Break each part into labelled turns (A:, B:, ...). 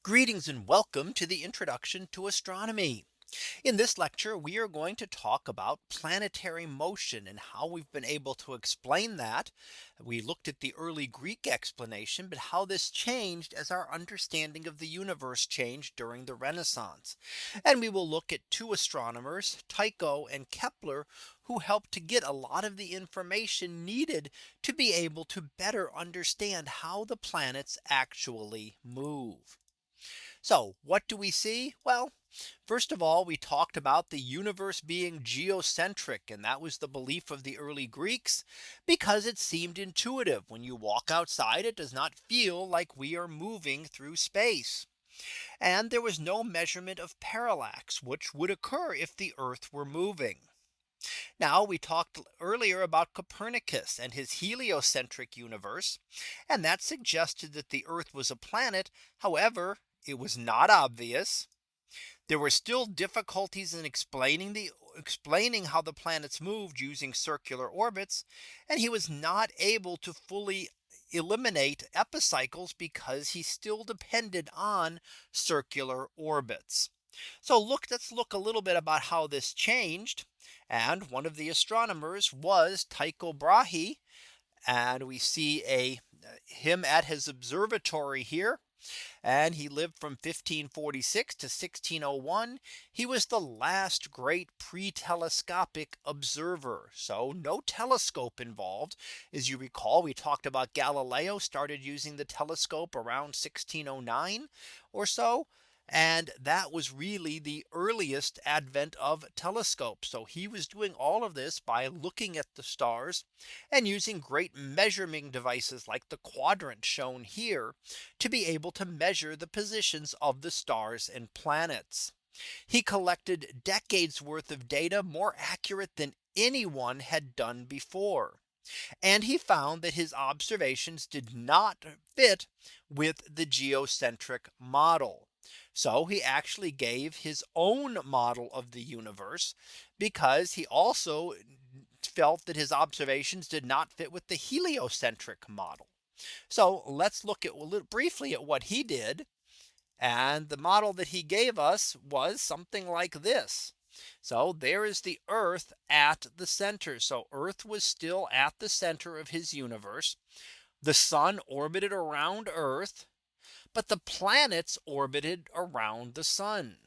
A: Greetings and welcome to the introduction to astronomy. In this lecture, we are going to talk about planetary motion and how we've been able to explain that. We looked at the early Greek explanation, but how this changed as our understanding of the universe changed during the Renaissance. And we will look at two astronomers, Tycho and Kepler, who helped to get a lot of the information needed to be able to better understand how the planets actually move. So what do we see? Well, first of all, we talked about the universe being geocentric, and that was the belief of the early Greeks because it seemed intuitive. When you walk outside, it does not feel like we are moving through space. And there was no measurement of parallax, which would occur if the Earth were moving. Now, we talked earlier about Copernicus and his heliocentric universe, and that suggested that the Earth was a planet. However, it was not obvious. There were still difficulties in explaining how the planets moved using circular orbits, and he was not able to fully eliminate epicycles because he still depended on circular orbits. So let's look a little bit about how this changed. And one of the astronomers was Tycho Brahe, and we see a him at his observatory here, and he lived from 1546 to 1601. He was the last great pre-telescopic observer. So no telescope involved. As you recall, we talked about Galileo started using the telescope around 1609 or so. And that was really the earliest advent of telescopes. So he was doing all of this by looking at the stars and using great measuring devices like the quadrant shown here to be able to measure the positions of the stars and planets. He collected decades worth of data more accurate than anyone had done before. And he found that his observations did not fit with the geocentric model. So he actually gave his own model of the universe because he also felt that his observations did not fit with the heliocentric model. So let's look at briefly at what he did. And the model that he gave us was something like this. So there is the Earth at the center. So Earth was still at the center of his universe. The sun orbited around Earth, but the planets orbited around the sun.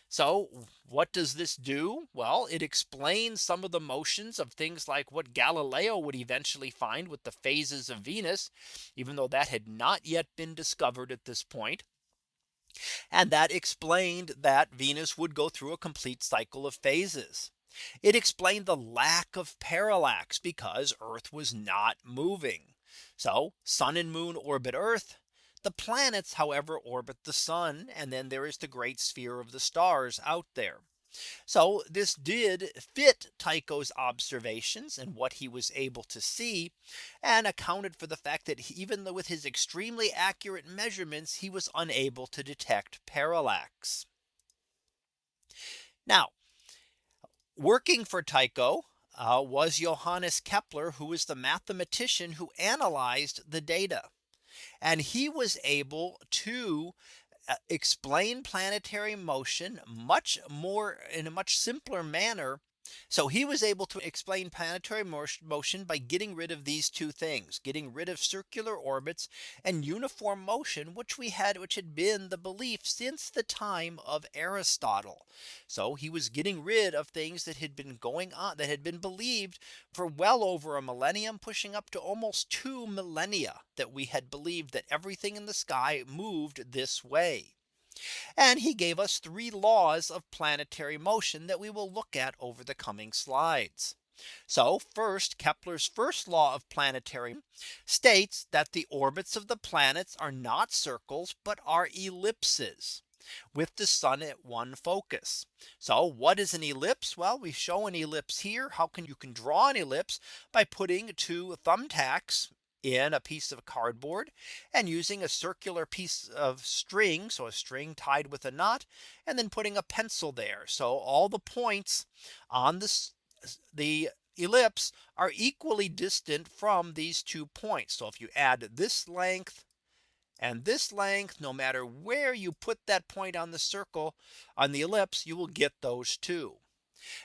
A: So what does this do? Well, it explains some of the motions of things like what Galileo would eventually find with the phases of Venus, even though that had not yet been discovered at this point. And that explained that Venus would go through a complete cycle of phases. It explained the lack of parallax because Earth was not moving. So sun and moon orbit Earth. The planets, however, orbit the sun, and then there is the great sphere of the stars out there. So this did fit Tycho's observations and what he was able to see, and accounted for the fact that even though with his extremely accurate measurements, he was unable to detect parallax. Now, working for Tycho was Johannes Kepler, who was the mathematician who analyzed the data. And he was able to explain planetary motion much more in a much simpler manner. So he was able to explain planetary motion by getting rid of these two things, getting rid of circular orbits and uniform motion, which had been the belief since the time of Aristotle. So he was getting rid of things that had been going on, that had been believed for well over a millennium, pushing up to almost 2 millennia, that we had believed that everything in the sky moved this way. And he gave us three laws of planetary motion that we will look at over the coming slides. So first, Kepler's first law of planetary states that the orbits of the planets are not circles, but are ellipses, with the sun at one focus. So what is an ellipse? Well, we show an ellipse here. You can draw an ellipse by putting two thumbtacks in a piece of cardboard and using a circular piece of string. So a string tied with a knot, and then putting a pencil there. So all the points on the ellipse are equally distant from these 2 points. So if you add this length And this length, no matter where you put that point on the circle on the ellipse, you will get those two.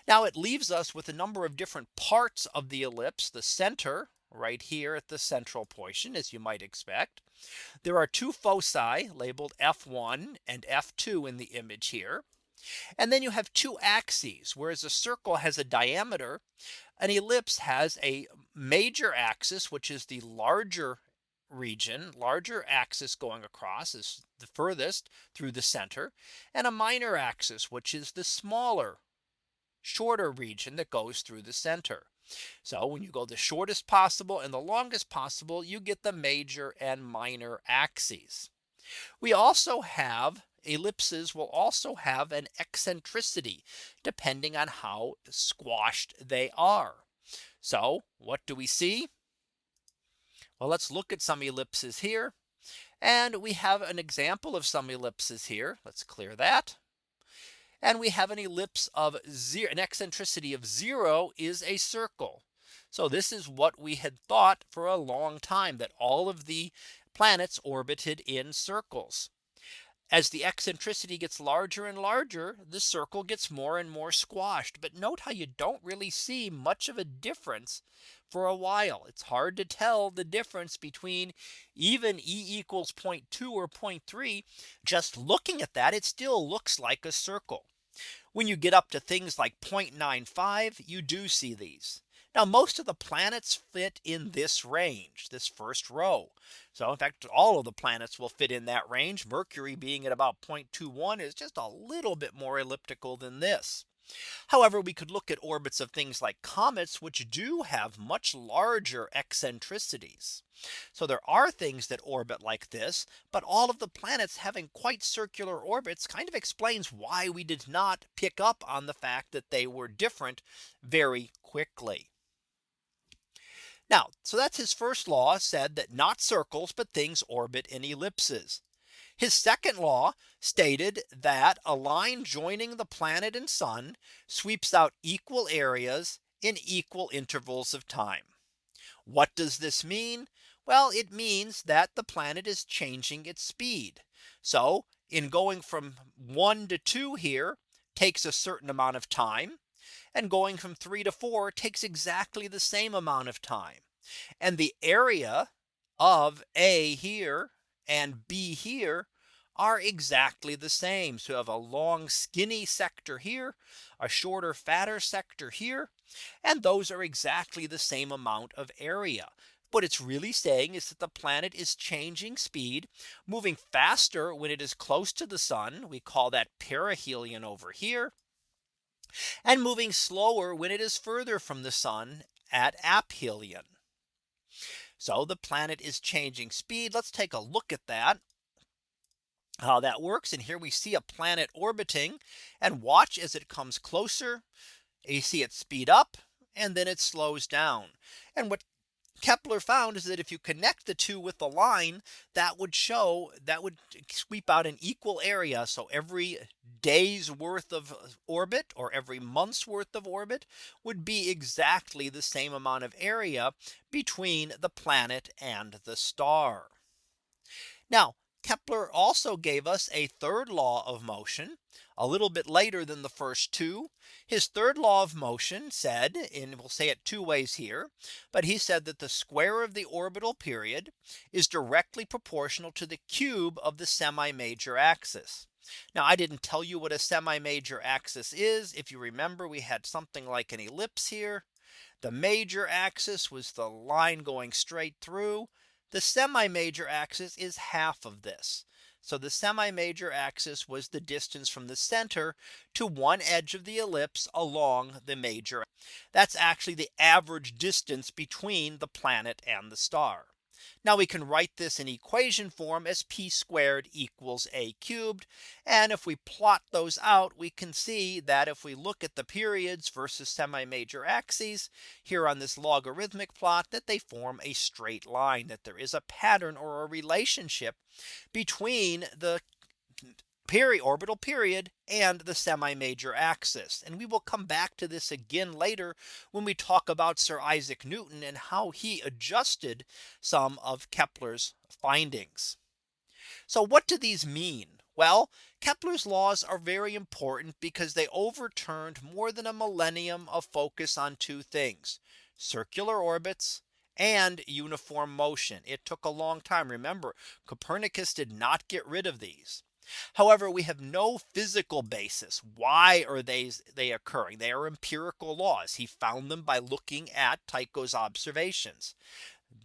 A: Now it leaves us with a number of different parts of the ellipse. The center right here at the central portion, as you might expect. There are two foci labeled F1 and F2 in the image here. And then you have two axes, whereas a circle has a diameter, an ellipse has a major axis, which is the larger region, larger axis going across is the furthest through the center, and a minor axis, which is the smaller, shorter region that goes through the center. So when you go the shortest possible and the longest possible, you get the major and minor axes. We also have ellipses will also have an eccentricity depending on how squashed they are. So what do we see? Well, let's look at some ellipses here. And we have an example of some ellipses here. Let's clear that. And we have an ellipse of zero, an eccentricity of 0 is a circle. So this is what we had thought for a long time, that all of the planets orbited in circles. As the eccentricity gets larger and larger, the circle gets more and more squashed. But note how you don't really see much of a difference for a while. It's hard to tell the difference between even E equals zero point 0.2 or zero point 0.3. Just looking at that, it still looks like a circle. When you get up to things like 0.95, you do see these. Now most of the planets fit in this range, this first row. So in fact, all of the planets will fit in that range. Mercury being at about 0.21 is just a little bit more elliptical than this. However, we could look at orbits of things like comets, which do have much larger eccentricities. So there are things that orbit like this, but all of the planets having quite circular orbits kind of explains why we did not pick up on the fact that they were different very quickly. Now, so that's his first law, said that not circles, but things orbit in ellipses. His second law stated that a line joining the planet and sun sweeps out equal areas in equal intervals of time. What does this mean? Well, it means that the planet is changing its speed. So in going from 1 to 2 here takes a certain amount of time, and going from 3 to 4 takes exactly the same amount of time. And the area of A here and B here are exactly the same. So you have a long skinny sector here, a shorter fatter sector here, and those are exactly the same amount of area. What it's really saying is that the planet is changing speed, moving faster when it is close to the sun. We call that perihelion over here, and moving slower when it is further from the sun at aphelion. So the planet is changing speed. Let's take a look at that, how that works. And here we see a planet orbiting, and watch as it comes closer. You see it speed up and then it slows down. And what Kepler found is that if you connect the two with the line, that would sweep out an equal area. So every day's worth of orbit or every month's worth of orbit would be exactly the same amount of area between the planet and the star. Now, Kepler also gave us a third law of motion a little bit later than the first two. His third law of motion said, and we'll say it two ways here, but he said that the square of the orbital period is directly proportional to the cube of the semi-major axis. Now, I didn't tell you what a semi-major axis is. If you remember, we had something like an ellipse here. The major axis was the line going straight through. The semi-major axis is half of this. So the semi-major axis was the distance from the center to one edge of the ellipse along the major. That's actually the average distance between the planet and the star. Now we can write this in equation form as p squared equals a cubed. And if we plot those out, we can see that if we look at the periods versus semi-major axes here on this logarithmic plot, that they form a straight line, that there is a pattern or a relationship between the orbital period and the semi-major axis. And we will come back to this again later when we talk about Sir Isaac Newton and how he adjusted some of Kepler's findings. So what do these mean? Well, Kepler's laws are very important because they overturned more than a millennium of focus on two things: circular orbits and uniform motion. It took a long time. Remember, Copernicus did not get rid of these. However, we have no physical basis. Why are they occurring? They are empirical laws. He found them by looking at Tycho's observations.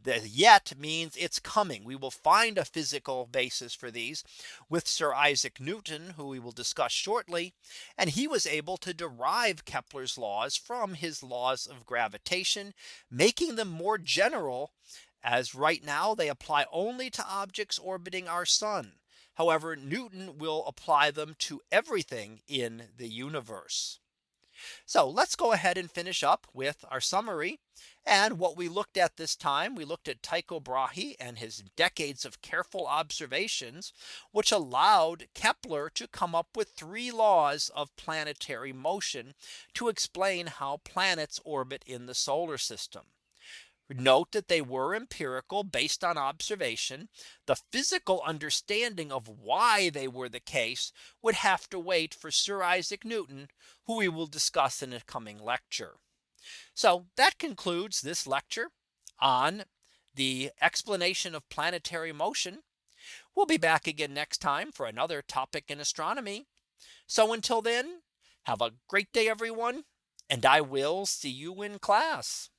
A: The yet means it's coming. We will find a physical basis for these with Sir Isaac Newton, who we will discuss shortly. And he was able to derive Kepler's laws from his laws of gravitation, making them more general, as right now they apply only to objects orbiting our sun. However, Newton will apply them to everything in the universe. So let's go ahead and finish up with our summary. And what we looked at this time, we looked at Tycho Brahe and his decades of careful observations, which allowed Kepler to come up with three laws of planetary motion to explain how planets orbit in the solar system. Note that they were empirical, based on observation. The physical understanding of why they were the case would have to wait for Sir Isaac Newton, who we will discuss in a coming lecture. So that concludes this lecture on the explanation of planetary motion. We'll be back again next time for another topic in astronomy. So until then, have a great day, everyone, and I will see you in class.